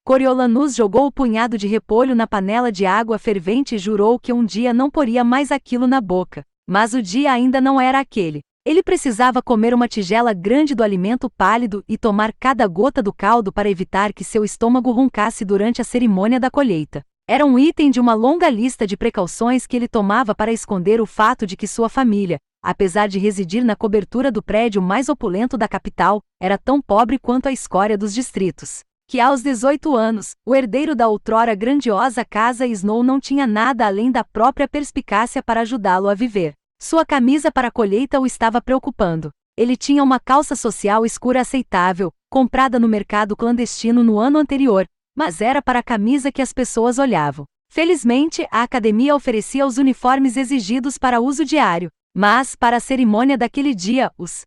Coriolanus jogou o punhado de repolho na panela de água fervente e jurou que um dia não poria mais aquilo na boca. Mas o dia ainda não era aquele. Ele precisava comer uma tigela grande do alimento pálido e tomar cada gota do caldo para evitar que seu estômago roncasse durante a cerimônia da colheita. Era um item de uma longa lista de precauções que ele tomava para esconder o fato de que sua família, apesar de residir na cobertura do prédio mais opulento da capital, era tão pobre quanto a escória dos distritos. Que aos 18 anos, o herdeiro da outrora grandiosa casa Snow não tinha nada além da própria perspicácia para ajudá-lo a viver. Sua camisa para a colheita o estava preocupando. Ele tinha uma calça social escura aceitável, comprada no mercado clandestino no ano anterior, mas era para a camisa que as pessoas olhavam. Felizmente, a academia oferecia os uniformes exigidos para uso diário, mas, para a cerimônia daquele dia, os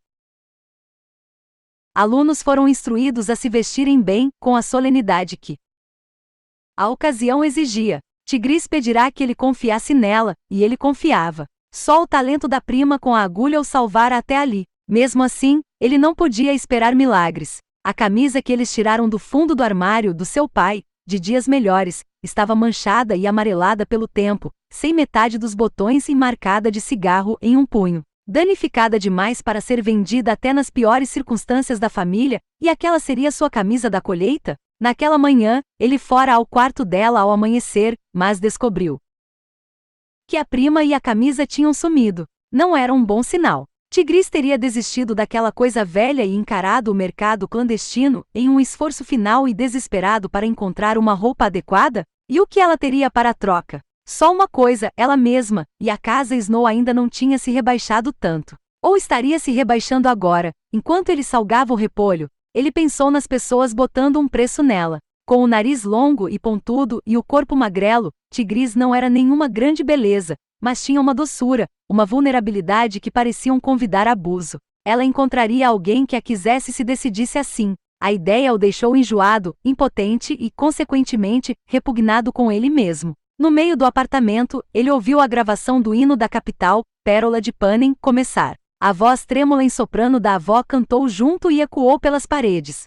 alunos foram instruídos a se vestirem bem, com a solenidade que a ocasião exigia. Tigris pedirá que ele confiasse nela, e ele confiava. Só o talento da prima com a agulha o salvara até ali. Mesmo assim, ele não podia esperar milagres. A camisa que eles tiraram do fundo do armário do seu pai, de dias melhores, estava manchada e amarelada pelo tempo, sem metade dos botões e marcada de cigarro em um punho. Danificada demais para ser vendida até nas piores circunstâncias da família, e aquela seria sua camisa da colheita? Naquela manhã, ele fora ao quarto dela ao amanhecer, mas descobriu que a prima e a camisa tinham sumido. Não era um bom sinal. Tigris teria desistido daquela coisa velha e encarado o mercado clandestino em um esforço final e desesperado para encontrar uma roupa adequada? E o que ela teria para a troca? Só uma coisa, ela mesma, e a casa Snow ainda não tinha se rebaixado tanto. Ou estaria se rebaixando agora. Enquanto ele salgava o repolho, ele pensou nas pessoas botando um preço nela. Com o nariz longo e pontudo e o corpo magrelo, Tigris não era nenhuma grande beleza, mas tinha uma doçura, uma vulnerabilidade que pareciam convidar a abuso. Ela encontraria alguém que a quisesse se decidisse assim. A ideia o deixou enjoado, impotente e, consequentemente, repugnado com ele mesmo. No meio do apartamento, ele ouviu a gravação do hino da capital, Pérola de Panem, começar. A voz trêmula em soprano da avó cantou junto e ecoou pelas paredes.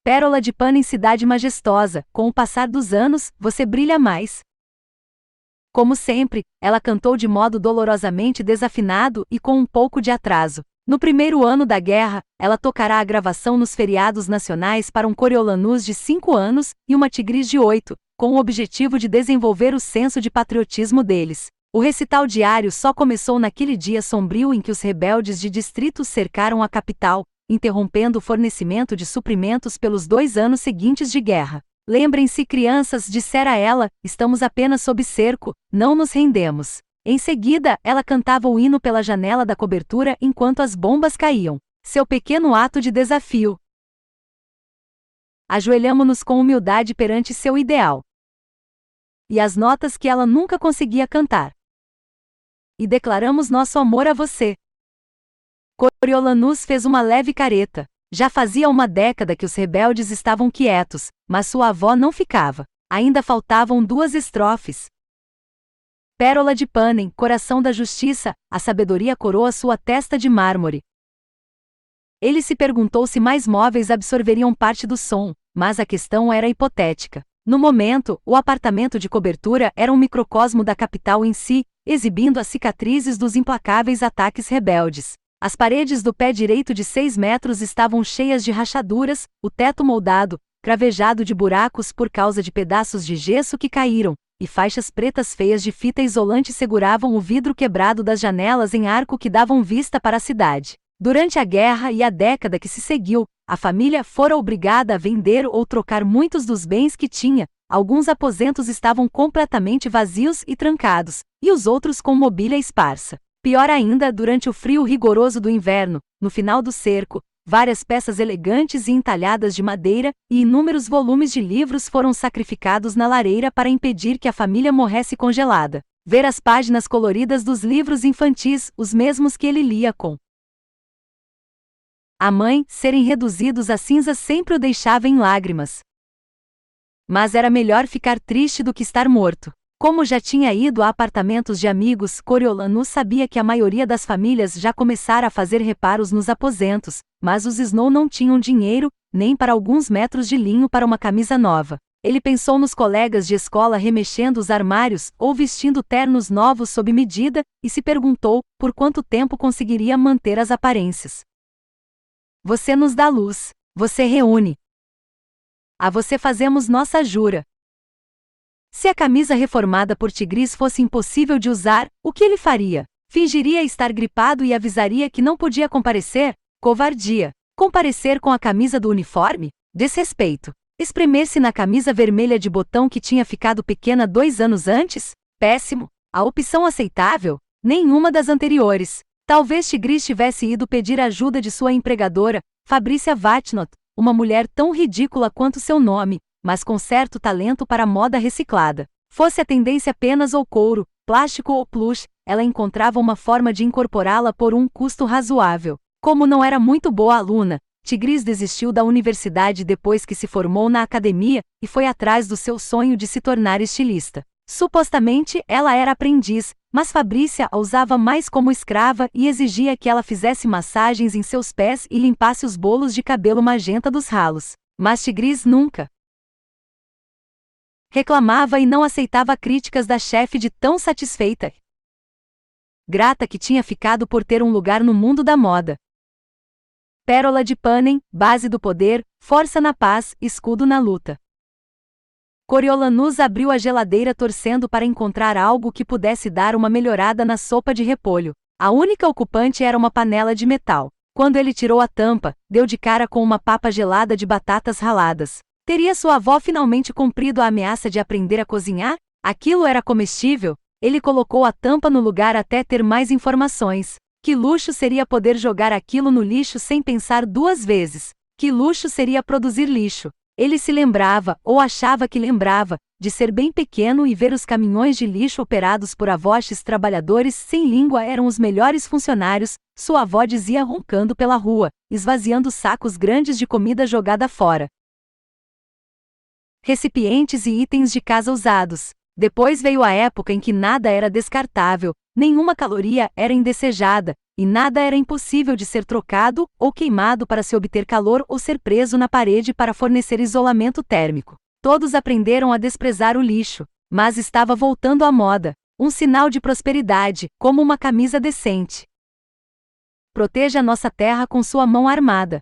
Pérola de Panem, cidade majestosa, com o passar dos anos, você brilha mais. Como sempre, ela cantou de modo dolorosamente desafinado e com um pouco de atraso. No primeiro ano da guerra, ela tocará a gravação nos feriados nacionais para um Coriolanus de 5 anos e uma Tigris de 8, com o objetivo de desenvolver o senso de patriotismo deles. O recital diário só começou naquele dia sombrio em que os rebeldes de distritos cercaram a capital, interrompendo o fornecimento de suprimentos pelos 2 anos seguintes de guerra. Lembrem-se, crianças, dissera ela, estamos apenas sob cerco, não nos rendemos. Em seguida, ela cantava o hino pela janela da cobertura enquanto as bombas caíam. Seu pequeno ato de desafio. Ajoelhamo-nos com humildade perante seu ideal. E as notas que ela nunca conseguia cantar. E declaramos nosso amor a você. Coriolanus fez uma leve careta. Já fazia uma década que os rebeldes estavam quietos, mas sua avó não ficava. Ainda faltavam 2 estrofes. Pérola de Panem, coração da justiça, a sabedoria coroa sua testa de mármore. Ele se perguntou se mais móveis absorveriam parte do som, mas a questão era hipotética. No momento, o apartamento de cobertura era um microcosmo da capital em si, exibindo as cicatrizes dos implacáveis ataques rebeldes. As paredes do pé direito de 6 metros estavam cheias de rachaduras, o teto moldado, cravejado de buracos por causa de pedaços de gesso que caíram, e faixas pretas feias de fita isolante seguravam o vidro quebrado das janelas em arco que davam vista para a cidade. Durante a guerra e a década que se seguiu, a família fora obrigada a vender ou trocar muitos dos bens que tinha. Alguns aposentos estavam completamente vazios e trancados, e os outros com mobília esparsa. Pior ainda, durante o frio rigoroso do inverno, no final do cerco, várias peças elegantes e entalhadas de madeira e inúmeros volumes de livros foram sacrificados na lareira para impedir que a família morresse congelada. Ver as páginas coloridas dos livros infantis, os mesmos que ele lia com a mãe, serem reduzidos a cinzas sempre o deixava em lágrimas. Mas era melhor ficar triste do que estar morto. Como já tinha ido a apartamentos de amigos, Coriolanus sabia que a maioria das famílias já começara a fazer reparos nos aposentos, mas os Snow não tinham dinheiro, nem para alguns metros de linho para uma camisa nova. Ele pensou nos colegas de escola remexendo os armários ou vestindo ternos novos sob medida, e se perguntou por quanto tempo conseguiria manter as aparências. Você nos dá luz, você reúne. A você fazemos nossa jura. Se a camisa reformada por Tigris fosse impossível de usar, o que ele faria? Fingiria estar gripado e avisaria que não podia comparecer? Covardia. Comparecer com a camisa do uniforme? Desrespeito. Espremer-se na camisa vermelha de botão que tinha ficado pequena 2 anos antes? Péssimo. A opção aceitável? Nenhuma das anteriores. Talvez Tigris tivesse ido pedir ajuda de sua empregadora, Fabrícia Vatnot, uma mulher tão ridícula quanto seu nome, mas com certo talento para moda reciclada. Fosse a tendência apenas ou couro, plástico ou plush, ela encontrava uma forma de incorporá-la por um custo razoável. Como não era muito boa aluna, Tigris desistiu da universidade depois que se formou na academia e foi atrás do seu sonho de se tornar estilista. Supostamente, ela era aprendiz, mas Fabrícia a usava mais como escrava e exigia que ela fizesse massagens em seus pés e limpasse os bolos de cabelo magenta dos ralos. Mas Tigris nunca reclamava e não aceitava críticas da chefe de tão satisfeita. Grata que tinha ficado por ter um lugar no mundo da moda. Pérola de Ipanema, base do poder, força na paz, escudo na luta. Coriolanus abriu a geladeira torcendo para encontrar algo que pudesse dar uma melhorada na sopa de repolho. A única ocupante era uma panela de metal. Quando ele tirou a tampa, deu de cara com uma papa gelada de batatas raladas. Teria sua avó finalmente cumprido a ameaça de aprender a cozinhar? Aquilo era comestível? Ele colocou a tampa no lugar até ter mais informações. Que luxo seria poder jogar aquilo no lixo sem pensar 2 vezes. Que luxo seria produzir lixo. Ele se lembrava, ou achava que lembrava, de ser bem pequeno e ver os caminhões de lixo operados por avós trabalhadores sem língua eram os melhores funcionários, sua avó dizia roncando pela rua, esvaziando sacos grandes de comida jogada fora. Recipientes e itens de casa usados. Depois veio a época em que nada era descartável, nenhuma caloria era indesejada, e nada era impossível de ser trocado ou queimado para se obter calor ou ser preso na parede para fornecer isolamento térmico. Todos aprenderam a desprezar o lixo, mas estava voltando à moda, um sinal de prosperidade, como uma camisa decente. Proteja nossa terra com sua mão armada.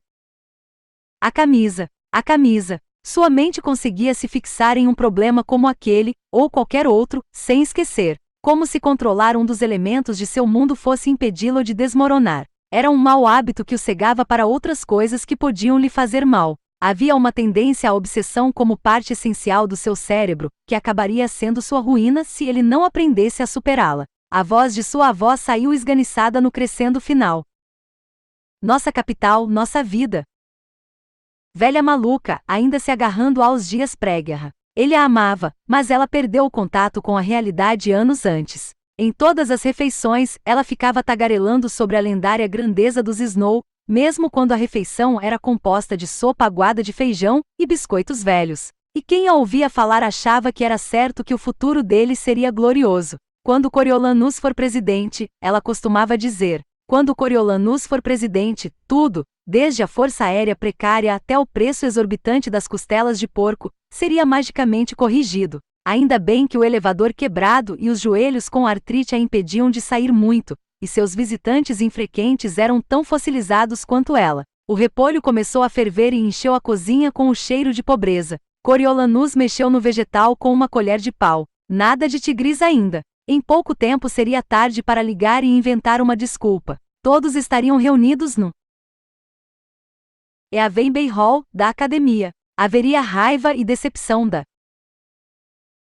A camisa. A camisa. Sua mente conseguia se fixar em um problema como aquele, ou qualquer outro, sem esquecer. Como se controlar um dos elementos de seu mundo fosse impedi-lo de desmoronar. Era um mau hábito que o cegava para outras coisas que podiam lhe fazer mal. Havia uma tendência à obsessão como parte essencial do seu cérebro, que acabaria sendo sua ruína se ele não aprendesse a superá-la. A voz de sua avó saiu esganiçada no crescendo final. Nossa capital, nossa vida. Velha maluca, ainda se agarrando aos dias pré-guerra. Ele a amava, mas ela perdeu o contato com a realidade anos antes. Em todas as refeições, ela ficava tagarelando sobre a lendária grandeza dos Snow, mesmo quando a refeição era composta de sopa aguada de feijão e biscoitos velhos. E quem a ouvia falar achava que era certo que o futuro dele seria glorioso. Quando Coriolanus for presidente, ela costumava dizer, quando Coriolanus for presidente, tudo, desde a força aérea precária até o preço exorbitante das costelas de porco, seria magicamente corrigido. Ainda bem que o elevador quebrado e os joelhos com artrite a impediam de sair muito, e seus visitantes infrequentes eram tão fossilizados quanto ela. O repolho começou a ferver e encheu a cozinha com o cheiro de pobreza. Coriolanus mexeu no vegetal com uma colher de pau. Nada de Tigris ainda. Em pouco tempo seria tarde para ligar e inventar uma desculpa. Todos estariam reunidos no Eavenby Hall, da academia. Haveria raiva e decepção da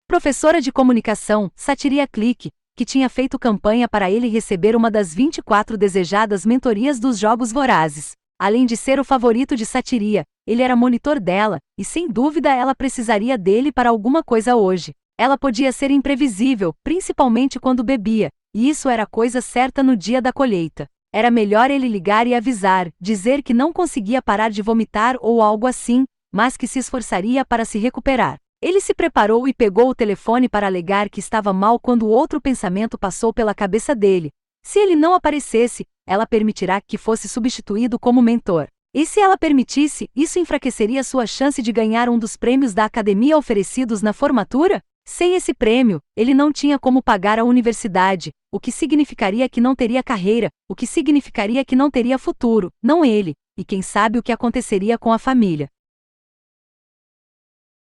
professora de comunicação, Satiria Click, que tinha feito campanha para ele receber uma das 24 desejadas mentorias dos Jogos Vorazes. Além de ser o favorito de Satiria, ele era monitor dela, e sem dúvida ela precisaria dele para alguma coisa hoje. Ela podia ser imprevisível, principalmente quando bebia, e isso era coisa certa no dia da colheita. Era melhor ele ligar e avisar, dizer que não conseguia parar de vomitar ou algo assim, mas que se esforçaria para se recuperar. Ele se preparou e pegou o telefone para alegar que estava mal quando outro pensamento passou pela cabeça dele. Se ele não aparecesse, ela permitirá que fosse substituído como mentor. E se ela permitisse, isso enfraqueceria sua chance de ganhar um dos prêmios da academia oferecidos na formatura? Sem esse prêmio, ele não tinha como pagar a universidade, o que significaria que não teria carreira, o que significaria que não teria futuro, não ele, e quem sabe o que aconteceria com a família.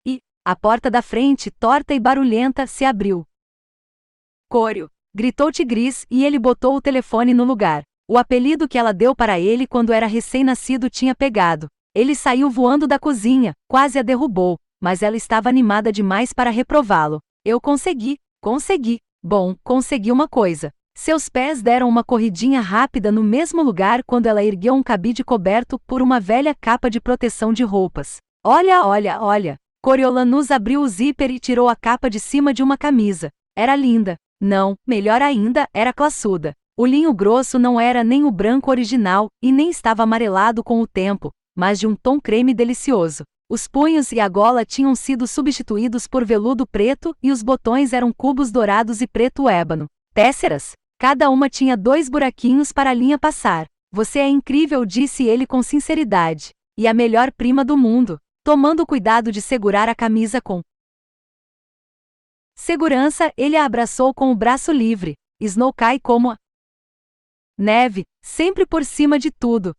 E a porta da frente, torta e barulhenta, se abriu. Cório! Gritou Tigris e ele botou o telefone no lugar. O apelido que ela deu para ele quando era recém-nascido tinha pegado. Ele saiu voando da cozinha, quase a derrubou, mas ela estava animada demais para reprová-lo. Eu consegui. Bom, consegui uma coisa. Seus pés deram uma corridinha rápida no mesmo lugar quando ela ergueu um cabide coberto por uma velha capa de proteção de roupas. Olha! Coriolanus abriu o zíper e tirou a capa de cima de uma camisa. Era linda. Não, melhor ainda, era classuda. O linho grosso não era nem o branco original, e nem estava amarelado com o tempo, mas de um tom creme delicioso. Os punhos e a gola tinham sido substituídos por veludo preto e os botões eram cubos dourados e preto ébano. Tésseras? Cada uma tinha 2 buraquinhos para a linha passar. Você é incrível, disse ele com sinceridade. E a melhor prima do mundo, tomando cuidado de segurar a camisa com segurança, ele a abraçou com o braço livre. Snow cai como a neve, sempre por cima de tudo.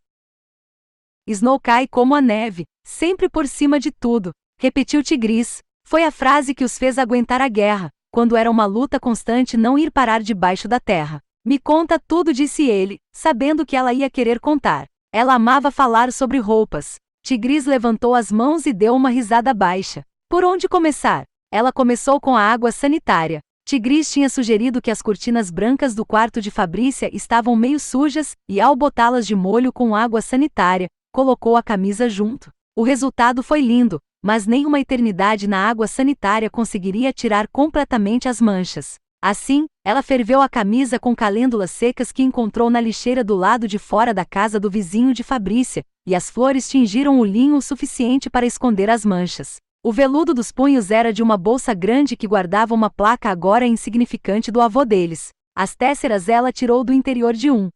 Snow cai como a neve, sempre por cima de tudo, repetiu Tigris. Foi a frase que os fez aguentar a guerra, quando era uma luta constante não ir parar debaixo da terra. Me conta tudo, disse ele, sabendo que ela ia querer contar. Ela amava falar sobre roupas. Tigris levantou as mãos e deu uma risada baixa. Por onde começar? Ela começou com a água sanitária. Tigris tinha sugerido que as cortinas brancas do quarto de Fabrícia estavam meio sujas, e ao botá-las de molho com água sanitária, colocou a camisa junto. O resultado foi lindo, mas nem uma eternidade na água sanitária conseguiria tirar completamente as manchas. Assim, ela ferveu a camisa com calêndulas secas que encontrou na lixeira do lado de fora da casa do vizinho de Fabrícia, e as flores tingiram o linho o suficiente para esconder as manchas. O veludo dos punhos era de uma bolsa grande que guardava uma placa agora insignificante do avô deles. As tésseras ela tirou do interior de um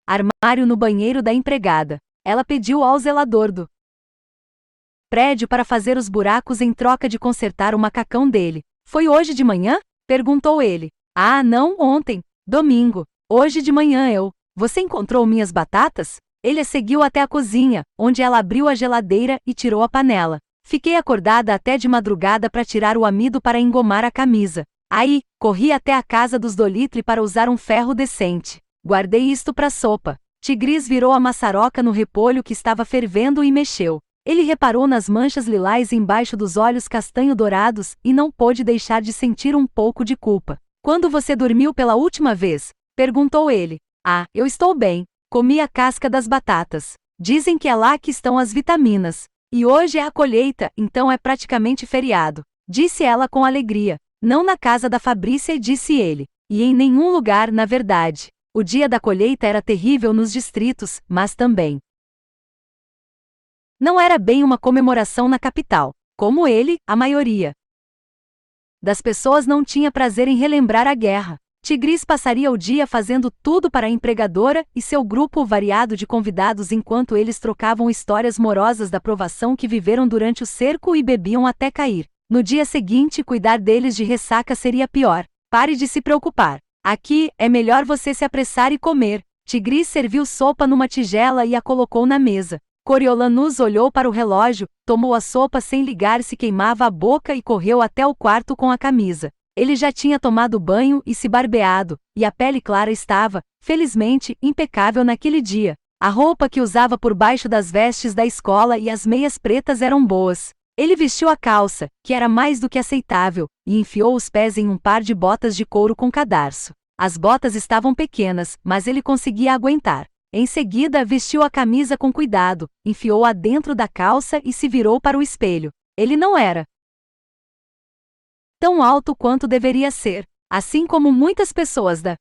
armário no banheiro da empregada. Ela pediu ao zelador do prédio para fazer os buracos em troca de consertar o macacão dele. Foi hoje de manhã? Perguntou ele. Ah, não, ontem. Domingo. Hoje de manhã eu. Você encontrou minhas batatas? Ele a seguiu até a cozinha, onde ela abriu a geladeira e tirou a panela. Fiquei acordada até de madrugada para tirar o amido para engomar a camisa. Aí, corri até a casa dos Dolitre para usar um ferro decente. Guardei isto para sopa. Tigris virou a maçaroca no repolho que estava fervendo e mexeu. Ele reparou nas manchas lilás embaixo dos olhos castanho-dourados e não pôde deixar de sentir um pouco de culpa. Quando você dormiu pela última vez? Perguntou ele. Ah, eu estou bem. Comi a casca das batatas. Dizem que é lá que estão as vitaminas. E hoje é a colheita, então é praticamente feriado. Disse ela com alegria. Não na casa da Fabrícia, disse ele. E em nenhum lugar, na verdade. O dia da colheita era terrível nos distritos, mas também não era bem uma comemoração na capital. Como ele, a maioria das pessoas não tinha prazer em relembrar a guerra. Tigris passaria o dia fazendo tudo para a empregadora e seu grupo variado de convidados enquanto eles trocavam histórias morosas da provação que viveram durante o cerco e bebiam até cair. No dia seguinte, cuidar deles de ressaca seria pior. Pare de se preocupar. Aqui, é melhor você se apressar e comer. Tigris serviu sopa numa tigela e a colocou na mesa. Coriolanus olhou para o relógio, tomou a sopa sem ligar se queimava a boca e correu até o quarto com a camisa. Ele já tinha tomado banho e se barbeado, e a pele clara estava, felizmente, impecável naquele dia. A roupa que usava por baixo das vestes da escola e as meias pretas eram boas. Ele vestiu a calça, que era mais do que aceitável, e enfiou os pés em um par de botas de couro com cadarço. As botas estavam pequenas, mas ele conseguia aguentar. Em seguida, vestiu a camisa com cuidado, enfiou-a dentro da calça e se virou para o espelho. Ele não era tão alto quanto deveria ser. Assim como muitas pessoas da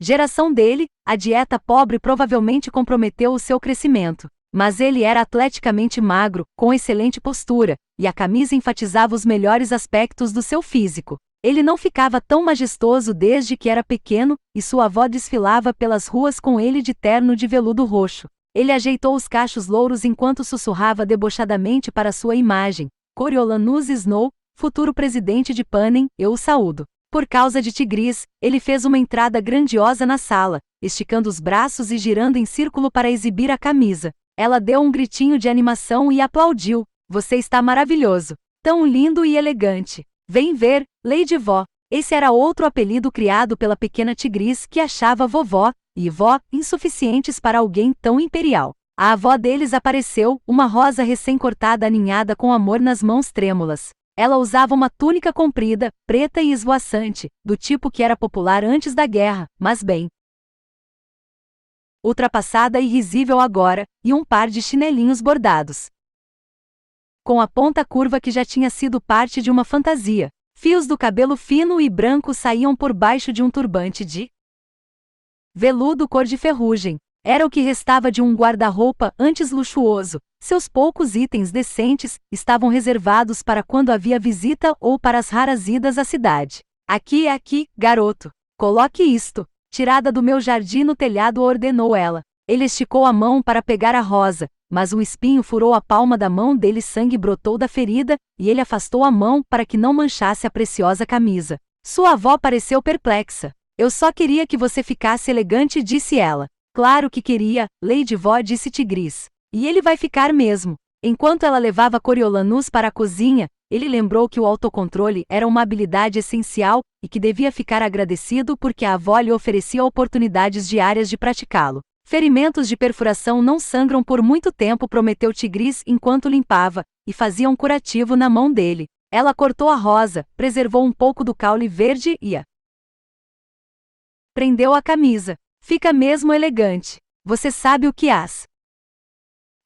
geração dele, a dieta pobre provavelmente comprometeu o seu crescimento. Mas ele era atleticamente magro, com excelente postura, e a camisa enfatizava os melhores aspectos do seu físico. Ele não ficava tão majestoso desde que era pequeno, e sua avó desfilava pelas ruas com ele de terno de veludo roxo. Ele ajeitou os cachos louros enquanto sussurrava debochadamente para sua imagem: Coriolanus Snow, futuro presidente de Panem, eu o saúdo. Por causa de Tigris, ele fez uma entrada grandiosa na sala, esticando os braços e girando em círculo para exibir a camisa. Ela deu um gritinho de animação e aplaudiu. Você está maravilhoso. Tão lindo e elegante. Vem ver, Lady Vó. Esse era outro apelido criado pela pequena Tigris que achava vovó e vó insuficientes para alguém tão imperial. A avó deles apareceu, uma rosa recém-cortada aninhada com amor nas mãos trêmulas. Ela usava uma túnica comprida, preta e esvoaçante, do tipo que era popular antes da guerra, mas bem ultrapassada e risível agora, e um par de chinelinhos bordados com a ponta curva que já tinha sido parte de uma fantasia. Fios do cabelo fino e branco saíam por baixo de um turbante de veludo cor de ferrugem. Era o que restava de um guarda-roupa antes luxuoso. Seus poucos itens decentes estavam reservados para quando havia visita ou para as raras idas à cidade. Aqui, garoto. Coloque isto. Tirada do meu jardim no telhado, ordenou ela. Ele esticou a mão para pegar a rosa, mas um espinho furou a palma da mão dele, sangue brotou da ferida, e ele afastou a mão para que não manchasse a preciosa camisa. Sua avó pareceu perplexa. Eu só queria que você ficasse elegante, disse ela. Claro que queria, Lady Vó, disse Tigris. E ele vai ficar mesmo. Enquanto ela levava Coriolanus para a cozinha, ele lembrou que o autocontrole era uma habilidade essencial e que devia ficar agradecido porque a avó lhe oferecia oportunidades diárias de praticá-lo. Ferimentos de perfuração não sangram por muito tempo, prometeu Tigris enquanto limpava, e fazia um curativo na mão dele. Ela cortou a rosa, preservou um pouco do caule verde e prendeu a camisa. Fica mesmo elegante. Você sabe o que as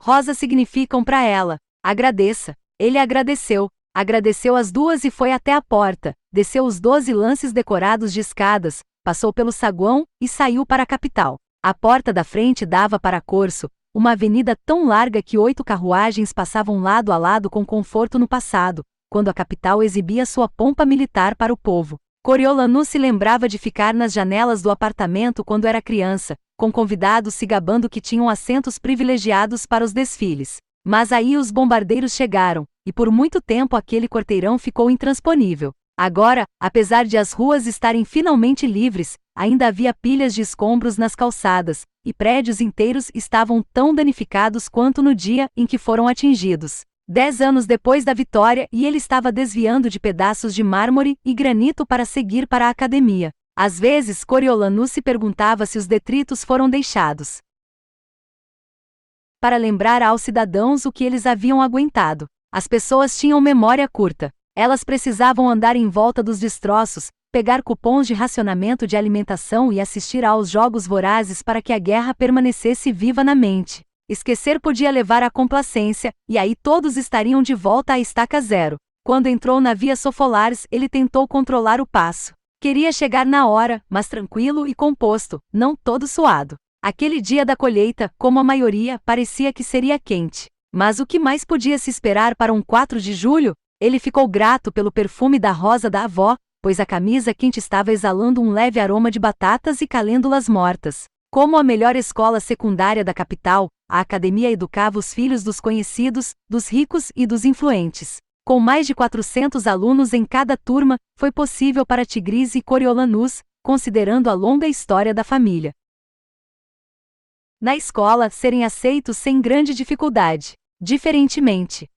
rosas significam para ela. Agradeça. Ele agradeceu. Agradeceu as duas e foi até a porta. Desceu os 12 lances decorados de escadas, passou pelo saguão e saiu para a capital. A porta da frente dava para Corso, uma avenida tão larga que 8 carruagens passavam lado a lado com conforto no passado, quando a capital exibia sua pompa militar para o povo. Coriolanus se lembrava de ficar nas janelas do apartamento quando era criança, com convidados se gabando que tinham assentos privilegiados para os desfiles. Mas aí os bombardeiros chegaram, e por muito tempo aquele quarteirão ficou intransponível. Agora, apesar de as ruas estarem finalmente livres, ainda havia pilhas de escombros nas calçadas, e prédios inteiros estavam tão danificados quanto no dia em que foram atingidos. 10 anos depois da vitória, e ele estava desviando de pedaços de mármore e granito para seguir para a academia. Às vezes, Coriolanus se perguntava se os detritos foram deixados para lembrar aos cidadãos o que eles haviam aguentado. As pessoas tinham memória curta. Elas precisavam andar em volta dos destroços, pegar cupons de racionamento de alimentação e assistir aos jogos vorazes para que a guerra permanecesse viva na mente. Esquecer podia levar à complacência, e aí todos estariam de volta à estaca zero. Quando entrou na Via Sofolares, ele tentou controlar o passo. Queria chegar na hora, mas tranquilo e composto, não todo suado. Aquele dia da colheita, como a maioria, parecia que seria quente. Mas o que mais podia se esperar para um 4 de julho? Ele ficou grato pelo perfume da rosa da avó, pois a camisa quente estava exalando um leve aroma de batatas e calêndulas mortas. Como a melhor escola secundária da capital, a academia educava os filhos dos conhecidos, dos ricos e dos influentes. Com mais de 400 alunos em cada turma, foi possível para Tigris e Coriolanus, considerando a longa história da família, na escola, serem aceitos sem grande dificuldade. Diferentemente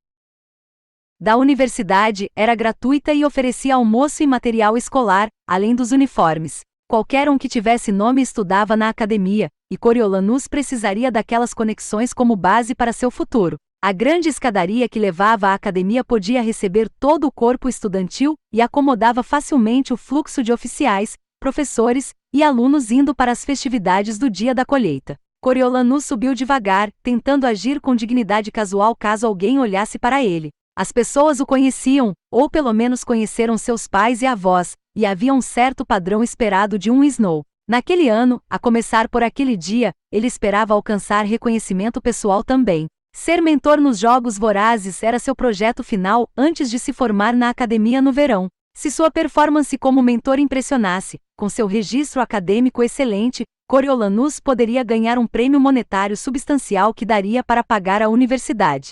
da universidade, era gratuita e oferecia almoço e material escolar, além dos uniformes. Qualquer um que tivesse nome estudava na academia, e Coriolanus precisaria daquelas conexões como base para seu futuro. A grande escadaria que levava à academia podia receber todo o corpo estudantil e acomodava facilmente o fluxo de oficiais, professores e alunos indo para as festividades do dia da colheita. Coriolanus subiu devagar, tentando agir com dignidade casual caso alguém olhasse para ele. As pessoas o conheciam, ou pelo menos conheceram seus pais e avós, e havia um certo padrão esperado de um Snow. Naquele ano, a começar por aquele dia, ele esperava alcançar reconhecimento pessoal também. Ser mentor nos Jogos Vorazes era seu projeto final antes de se formar na academia no verão. Se sua performance como mentor impressionasse, com seu registro acadêmico excelente, Coriolanus poderia ganhar um prêmio monetário substancial que daria para pagar a universidade.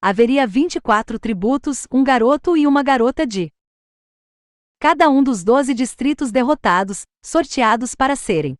Haveria 24 tributos, um garoto e uma garota de cada um dos 12 distritos derrotados, sorteados para serem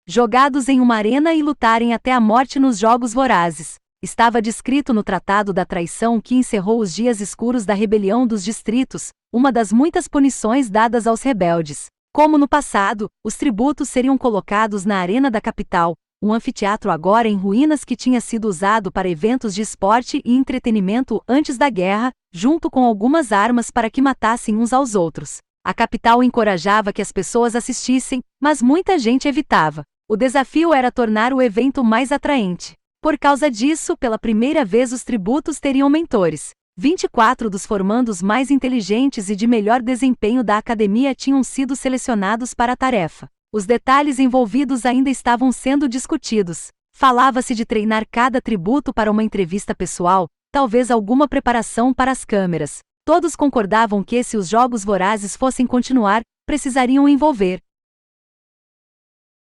jogados em uma arena e lutarem até a morte nos Jogos Vorazes. Estava descrito no Tratado da Traição que encerrou os dias escuros da rebelião dos distritos, uma das muitas punições dadas aos rebeldes. Como no passado, os tributos seriam colocados na arena da capital, um anfiteatro agora em ruínas que tinha sido usado para eventos de esporte e entretenimento antes da guerra, junto com algumas armas para que matassem uns aos outros. A capital encorajava que as pessoas assistissem, mas muita gente evitava. O desafio era tornar o evento mais atraente. Por causa disso, pela primeira vez os tributos teriam mentores. 24 dos formandos mais inteligentes e de melhor desempenho da academia tinham sido selecionados para a tarefa. Os detalhes envolvidos ainda estavam sendo discutidos. Falava-se de treinar cada tributo para uma entrevista pessoal, talvez alguma preparação para as câmeras. Todos concordavam que se os Jogos Vorazes fossem continuar, precisariam envolver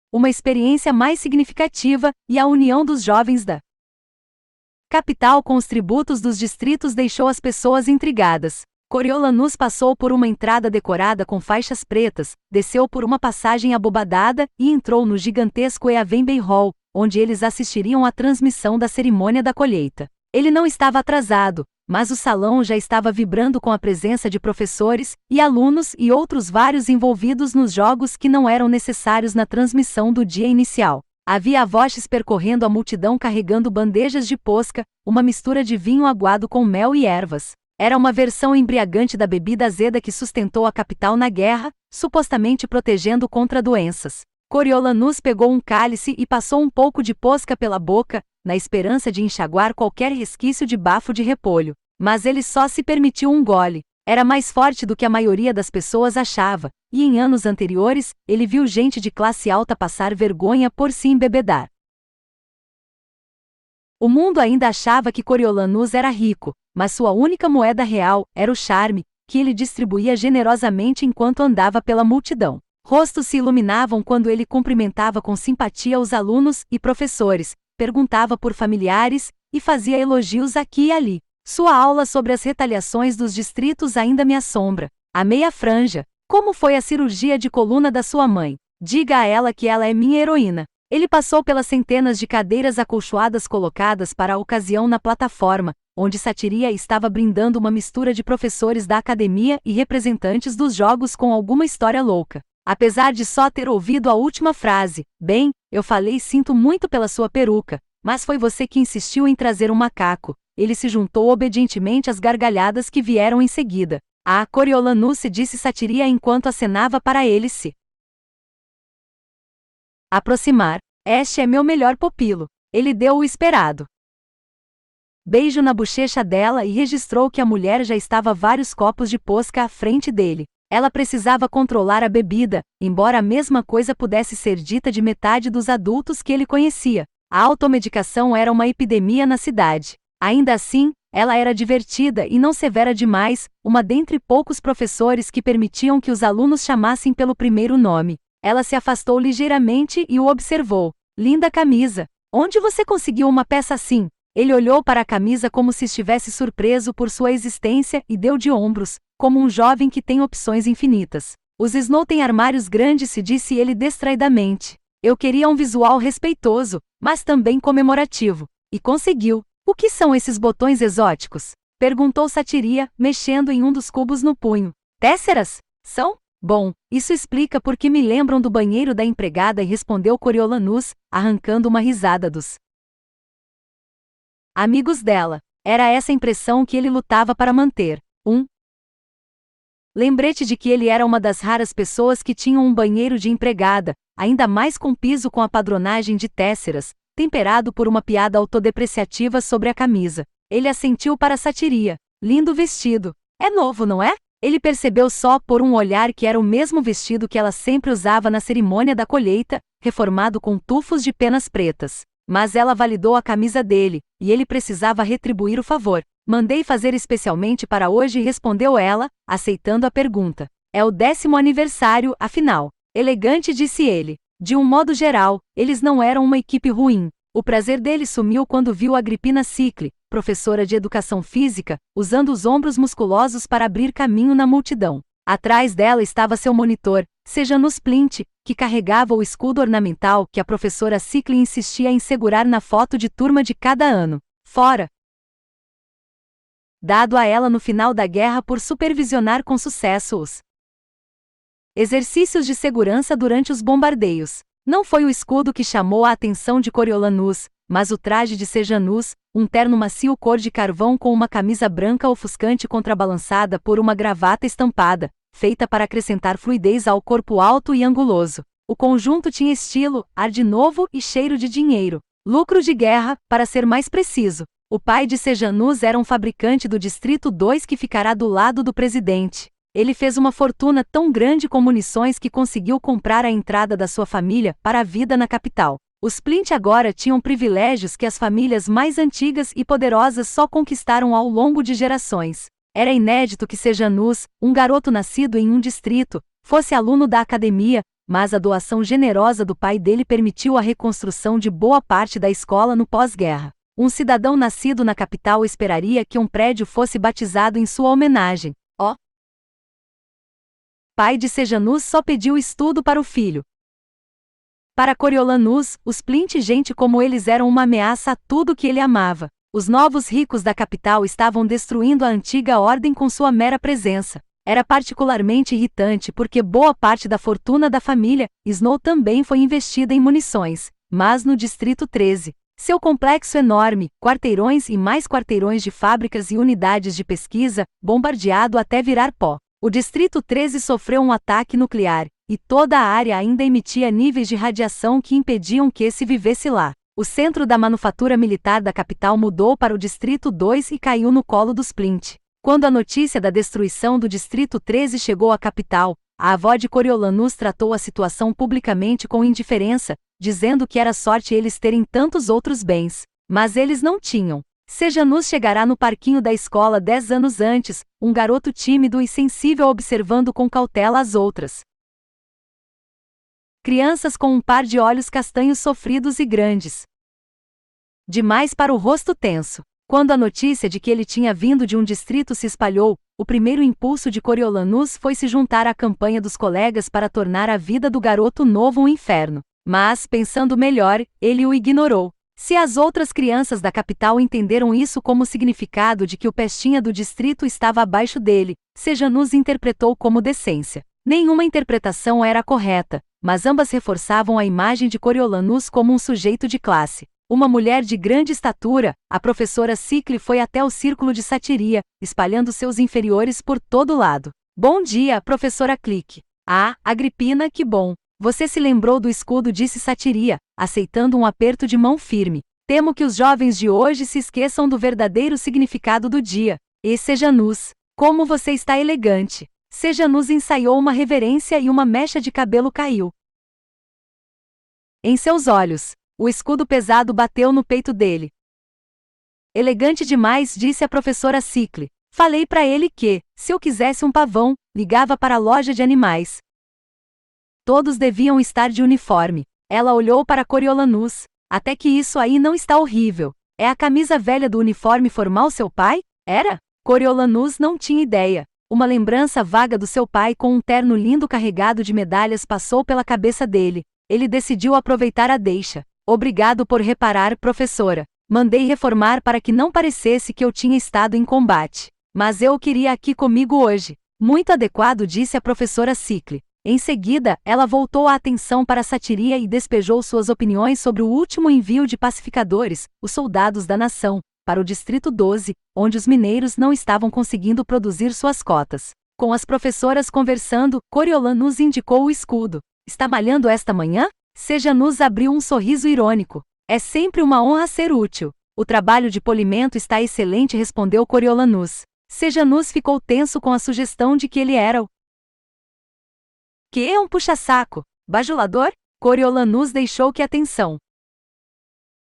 uma experiência mais significativa, e a união dos jovens da capital com os tributos dos distritos deixou as pessoas intrigadas. Coriolanus passou por uma entrada decorada com faixas pretas, desceu por uma passagem abobadada e entrou no gigantesco Eavenbay Hall, onde eles assistiriam à transmissão da cerimônia da colheita. Ele não estava atrasado, mas o salão já estava vibrando com a presença de professores e alunos e outros vários envolvidos nos jogos que não eram necessários na transmissão do dia inicial. Havia avós percorrendo a multidão carregando bandejas de posca, uma mistura de vinho aguado com mel e ervas. Era uma versão embriagante da bebida azeda que sustentou a capital na guerra, supostamente protegendo contra doenças. Coriolanus pegou um cálice e passou um pouco de posca pela boca, na esperança de enxaguar qualquer resquício de bafo de repolho. Mas ele só se permitiu um gole. Era mais forte do que a maioria das pessoas achava, e em anos anteriores, ele viu gente de classe alta passar vergonha por se embebedar. O mundo ainda achava que Coriolanus era rico, mas sua única moeda real era o charme, que ele distribuía generosamente enquanto andava pela multidão. Rostos se iluminavam quando ele cumprimentava com simpatia os alunos e professores, perguntava por familiares, e fazia elogios aqui e ali. Sua aula sobre as retaliações dos distritos ainda me assombra. A meia franja. Como foi a cirurgia de coluna da sua mãe? Diga a ela que ela é minha heroína. Ele passou pelas centenas de cadeiras acolchoadas colocadas para a ocasião na plataforma, onde Satiria estava brindando uma mistura de professores da academia e representantes dos jogos com alguma história louca. Apesar de só ter ouvido a última frase, bem, eu falei sinto muito pela sua peruca, mas foi você que insistiu em trazer um macaco. Ele se juntou obedientemente às gargalhadas que vieram em seguida. Ah, Coriolanus, disse Satiria enquanto acenava para ele se aproximar. Este é meu melhor pupilo. Ele deu o esperado beijo na bochecha dela e registrou que a mulher já estava vários copos de posca à frente dele. Ela precisava controlar a bebida, embora a mesma coisa pudesse ser dita de metade dos adultos que ele conhecia. A automedicação era uma epidemia na cidade. Ainda assim, ela era divertida e não severa demais, uma dentre poucos professores que permitiam que os alunos chamassem pelo primeiro nome. Ela se afastou ligeiramente e o observou. Linda camisa. Onde você conseguiu uma peça assim? Ele olhou para a camisa como se estivesse surpreso por sua existência e deu de ombros, como um jovem que tem opções infinitas. Os Snow têm armários grandes, se disse ele distraidamente. Eu queria um visual respeitoso, mas também comemorativo. E conseguiu. O que são esses botões exóticos? Perguntou Satiria, mexendo em um dos cubos no punho. Tesseras? São? Bom, isso explica por que me lembram do banheiro da empregada, e respondeu Coriolanus, arrancando uma risada dos amigos dela. Era essa a impressão que ele lutava para manter. Lembrete de que ele era uma das raras pessoas que tinham um banheiro de empregada, ainda mais com piso com a padronagem de Tesseras, temperado por uma piada autodepreciativa sobre a camisa. Ele assentiu para Satiria. Lindo vestido. É novo, não é? Ele percebeu só por um olhar que era o mesmo vestido que ela sempre usava na cerimônia da colheita, reformado com tufos de penas pretas. Mas ela validou a camisa dele, e ele precisava retribuir o favor. Mandei fazer especialmente para hoje, respondeu ela, aceitando a pergunta. É o 10º aniversário, afinal. Elegante, disse ele. De um modo geral, eles não eram uma equipe ruim. O prazer dele sumiu quando viu Agrippina Cicle, professora de educação física, usando os ombros musculosos para abrir caminho na multidão. Atrás dela estava seu monitor, Sejanus Plint, que carregava o escudo ornamental que a professora Cicle insistia em segurar na foto de turma de cada ano. Fora dado a ela no final da guerra por supervisionar com sucesso os exercícios de segurança durante os bombardeios. Não foi o escudo que chamou a atenção de Coriolanus, mas o traje de Sejanus, um terno macio cor de carvão com uma camisa branca ofuscante contrabalançada por uma gravata estampada, feita para acrescentar fluidez ao corpo alto e anguloso. O conjunto tinha estilo, ar de novo e cheiro de dinheiro. Lucro de guerra, para ser mais preciso. O pai de Sejanus era um fabricante do Distrito 2 que ficará do lado do presidente. Ele fez uma fortuna tão grande com munições que conseguiu comprar a entrada da sua família para a vida na capital. Os Plint agora tinham privilégios que as famílias mais antigas e poderosas só conquistaram ao longo de gerações. Era inédito que Sejanus, um garoto nascido em um distrito, fosse aluno da academia, mas a doação generosa do pai dele permitiu a reconstrução de boa parte da escola no pós-guerra. Um cidadão nascido na capital esperaria que um prédio fosse batizado em sua homenagem. Pai de Sejanus só pediu estudo para o filho. Para Coriolanus, os Plint, gente como eles, eram uma ameaça a tudo que ele amava. Os novos ricos da capital estavam destruindo a antiga ordem com sua mera presença. Era particularmente irritante porque boa parte da fortuna da família Snow também foi investida em munições, mas no Distrito 13. Seu complexo enorme, quarteirões e mais quarteirões de fábricas e unidades de pesquisa, bombardeado até virar pó. O Distrito 13 sofreu um ataque nuclear, e toda a área ainda emitia níveis de radiação que impediam que se vivesse lá. O centro da manufatura militar da capital mudou para o Distrito 2 e caiu no colo dos Plint. Quando a notícia da destruição do Distrito 13 chegou à capital, a avó de Coriolanus tratou a situação publicamente com indiferença, dizendo que era sorte eles terem tantos outros bens. Mas eles não tinham. Sejanus chegará no parquinho da escola 10 anos antes, um garoto tímido e sensível observando com cautela as outras crianças com um par de olhos castanhos sofridos e grandes demais para o rosto tenso. Quando a notícia de que ele tinha vindo de um distrito se espalhou, o primeiro impulso de Coriolanus foi se juntar à campanha dos colegas para tornar a vida do garoto novo um inferno. Mas, pensando melhor, ele o ignorou. Se as outras crianças da capital entenderam isso como significado de que o pestinha do distrito estava abaixo dele, Sejanus interpretou como decência. Nenhuma interpretação era correta, mas ambas reforçavam a imagem de Coriolanus como um sujeito de classe. Uma mulher de grande estatura, a professora Cicle foi até o círculo de satiria, espalhando seus inferiores por todo lado. Bom dia, professora Clique. Ah, Agrippina, que bom. Você se lembrou do escudo, disse Satiria, aceitando um aperto de mão firme. Temo que os jovens de hoje se esqueçam do verdadeiro significado do dia. E Sejanus, como você está elegante. Sejanus ensaiou uma reverência e uma mecha de cabelo caiu em seus olhos. O escudo pesado bateu no peito dele. Elegante demais, disse a professora Cicle. Falei para ele que, se eu quisesse um pavão, ligava para a loja de animais. Todos deviam estar de uniforme. Ela olhou para Coriolanus. Até que isso aí não está horrível. É a camisa velha do uniforme formal seu pai? Era? Coriolanus não tinha ideia. Uma lembrança vaga do seu pai com um terno lindo carregado de medalhas passou pela cabeça dele. Ele decidiu aproveitar a deixa. Obrigado por reparar, professora. Mandei reformar para que não parecesse que eu tinha estado em combate. Mas eu o queria aqui comigo hoje. Muito adequado, disse a professora Cicle. Em seguida, ela voltou a atenção para a Satiria e despejou suas opiniões sobre o último envio de pacificadores, os soldados da nação, para o Distrito 12, onde os mineiros não estavam conseguindo produzir suas cotas. Com as professoras conversando, Coriolanus indicou o escudo. Está malhando esta manhã? Sejanus abriu um sorriso irônico. É sempre uma honra ser útil. O trabalho de polimento está excelente, respondeu Coriolanus. Sejanus ficou tenso com a sugestão de que ele era o que é um puxa-saco, bajulador? Coriolanus deixou que a tensão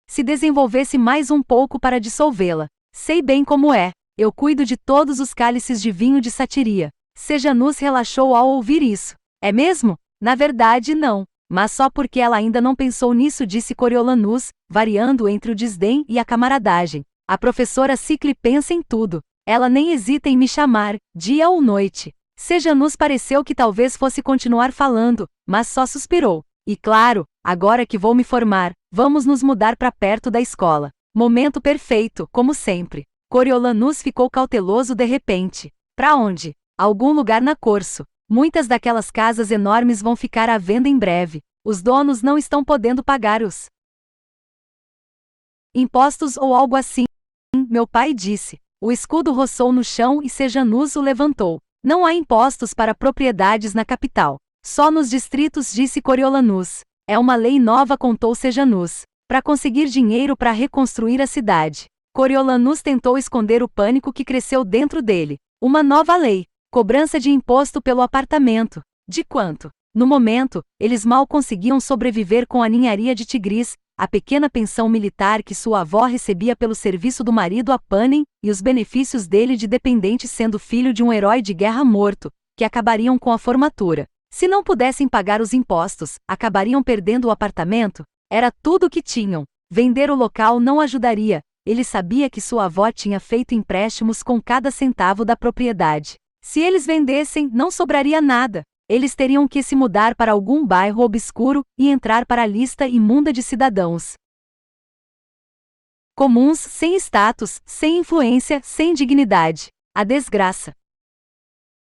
se desenvolvesse mais um pouco para dissolvê-la. Sei bem como é. Eu cuido de todos os cálices de vinho de Satiria. Sejanus relaxou ao ouvir isso. É mesmo? Na verdade, não. Mas só porque ela ainda não pensou nisso, disse Coriolanus, variando entre o desdém e a camaradagem. A professora Cicle pensa em tudo. Ela nem hesita em me chamar, dia ou noite. Sejanus pareceu que talvez fosse continuar falando, mas só suspirou. E claro, agora que vou me formar, vamos nos mudar para perto da escola. Momento perfeito, como sempre. Coriolanus ficou cauteloso de repente. Para onde? Algum lugar na Corso. Muitas daquelas casas enormes vão ficar à venda em breve. Os donos não estão podendo pagar os impostos ou algo assim. Meu pai disse. O escudo roçou no chão e Sejanus o levantou. Não há impostos para propriedades na capital. Só nos distritos, disse Coriolanus. É uma lei nova, contou Sejanus. Para conseguir dinheiro para reconstruir a cidade. Coriolanus tentou esconder o pânico que cresceu dentro dele. Uma nova lei. Cobrança de imposto pelo apartamento. De quanto? No momento, eles mal conseguiam sobreviver com a ninharia de Tigris, a pequena pensão militar que sua avó recebia pelo serviço do marido a Panem, e os benefícios dele de dependente sendo filho de um herói de guerra morto, que acabariam com a formatura. Se não pudessem pagar os impostos, acabariam perdendo o apartamento. Era tudo o que tinham. Vender o local não ajudaria. Ele sabia que sua avó tinha feito empréstimos com cada centavo da propriedade. Se eles vendessem, não sobraria nada. Eles teriam que se mudar para algum bairro obscuro e entrar para a lista imunda de cidadãos comuns, sem status, sem influência, sem dignidade. A desgraça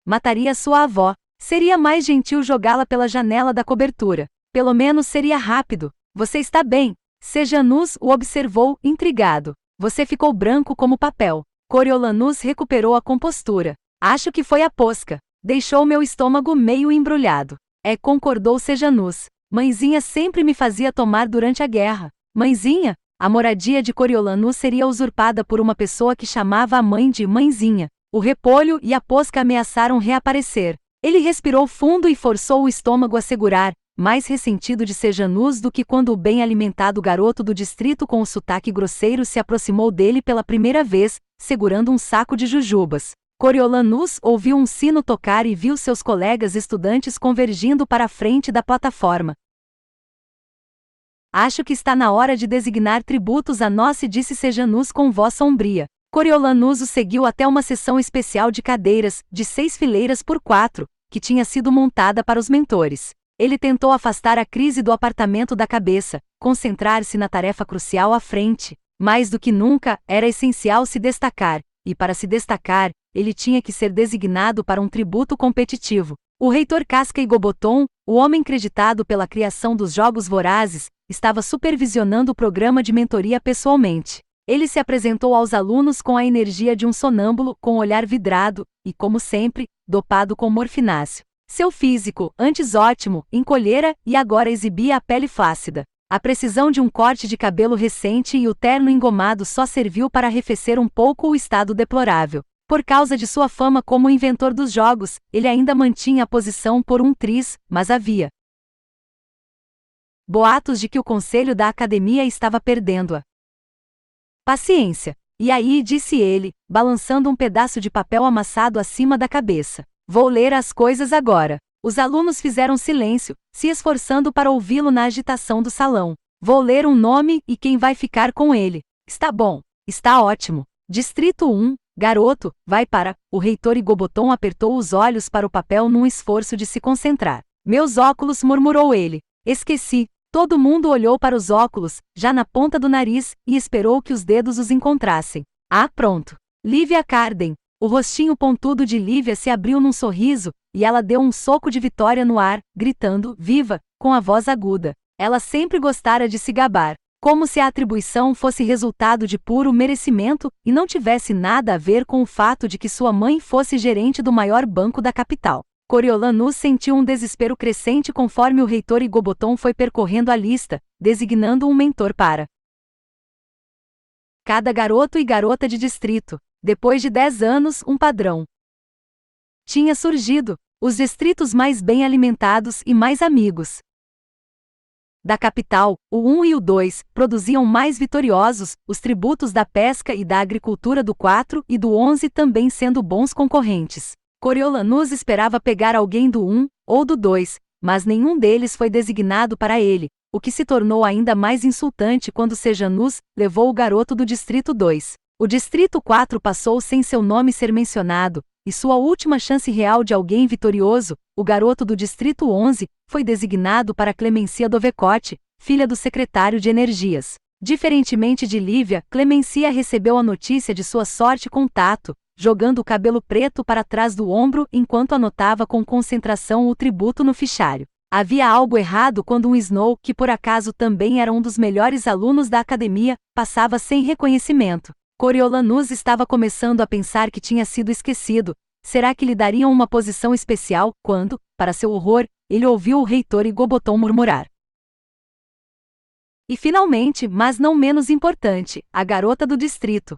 mataria sua avó. Seria mais gentil jogá-la pela janela da cobertura. Pelo menos seria rápido. Você está bem? Sejanus o observou, intrigado. Você ficou branco como papel. Coriolanus recuperou a compostura. Acho que foi a posca. Deixou meu estômago meio embrulhado. Concordou Sejanus. Mãezinha sempre me fazia tomar durante a guerra. Mãezinha? A moradia de Coriolanus seria usurpada por uma pessoa que chamava a mãe de Mãezinha. O repolho e a posca ameaçaram reaparecer. Ele respirou fundo e forçou o estômago a segurar, mais ressentido de Sejanus do que quando o bem-alimentado garoto do distrito com o sotaque grosseiro se aproximou dele pela primeira vez, segurando um saco de jujubas. Coriolanus ouviu um sino tocar e viu seus colegas estudantes convergindo para a frente da plataforma. Acho que está na hora de designar tributos a nós, disse Sejanus com voz sombria. Coriolanus o seguiu até uma seção especial de cadeiras, de 6 fileiras por 4, que tinha sido montada para os mentores. Ele tentou afastar a crise do apartamento da cabeça, concentrar-se na tarefa crucial à frente. Mais do que nunca, era essencial se destacar, e para se destacar, ele tinha que ser designado para um tributo competitivo. O reitor Casca Igoboton, o homem creditado pela criação dos Jogos Vorazes, estava supervisionando o programa de mentoria pessoalmente. Ele se apresentou aos alunos com a energia de um sonâmbulo, com o olhar vidrado, e, como sempre, dopado com morfináceo. Seu físico, antes ótimo, encolhera e agora exibia a pele flácida. A precisão de um corte de cabelo recente e o terno engomado só serviu para arrefecer um pouco o estado deplorável. Por causa de sua fama como inventor dos jogos, ele ainda mantinha a posição por um triz, mas havia boatos de que o conselho da academia estava perdendo-a paciência. E aí, disse ele, balançando um pedaço de papel amassado acima da cabeça. Vou ler as coisas agora. Os alunos fizeram silêncio, se esforçando para ouvi-lo na agitação do salão. Vou ler um nome e quem vai ficar com ele. Está bom. Está ótimo. Distrito 1, garoto, vai para... O reitor Igoboton apertou os olhos para o papel num esforço de se concentrar. Meus óculos, murmurou ele. Esqueci. Todo mundo olhou para os óculos, já na ponta do nariz, e esperou que os dedos os encontrassem. Ah, pronto. Lívia Carden. O rostinho pontudo de Lívia se abriu num sorriso, e ela deu um soco de vitória no ar, gritando, viva, com a voz aguda. Ela sempre gostara de se gabar, como se a atribuição fosse resultado de puro merecimento, e não tivesse nada a ver com o fato de que sua mãe fosse gerente do maior banco da capital. Coriolanus sentiu um desespero crescente conforme o reitor Igoboton foi percorrendo a lista, designando um mentor para cada garoto e garota de distrito. Depois de 10 anos, um padrão tinha surgido: os distritos mais bem alimentados e mais amigos da capital, o 1 e o 2, produziam mais vitoriosos, os tributos da pesca e da agricultura do 4 e do 11 também sendo bons concorrentes. Coriolanus esperava pegar alguém do 1 ou do 2, mas nenhum deles foi designado para ele, o que se tornou ainda mais insultante quando Sejanus levou o garoto do distrito 2. O distrito 4 passou sem seu nome ser mencionado, e sua última chance real de alguém vitorioso, o garoto do distrito 11, foi designado para Clemencia Dovecote, filha do secretário de Energias. Diferentemente de Lívia, Clemencia recebeu a notícia de sua sorte com tato, jogando o cabelo preto para trás do ombro enquanto anotava com concentração o tributo no fichário. Havia algo errado quando um Snow, que por acaso também era um dos melhores alunos da academia, passava sem reconhecimento. Coriolanus estava começando a pensar que tinha sido esquecido. Será que lhe dariam uma posição especial, quando, para seu horror, ele ouviu o reitor Igoboton murmurar. E finalmente, mas não menos importante, a garota do distrito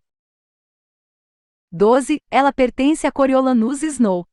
12, ela pertence a Coriolanus Snow.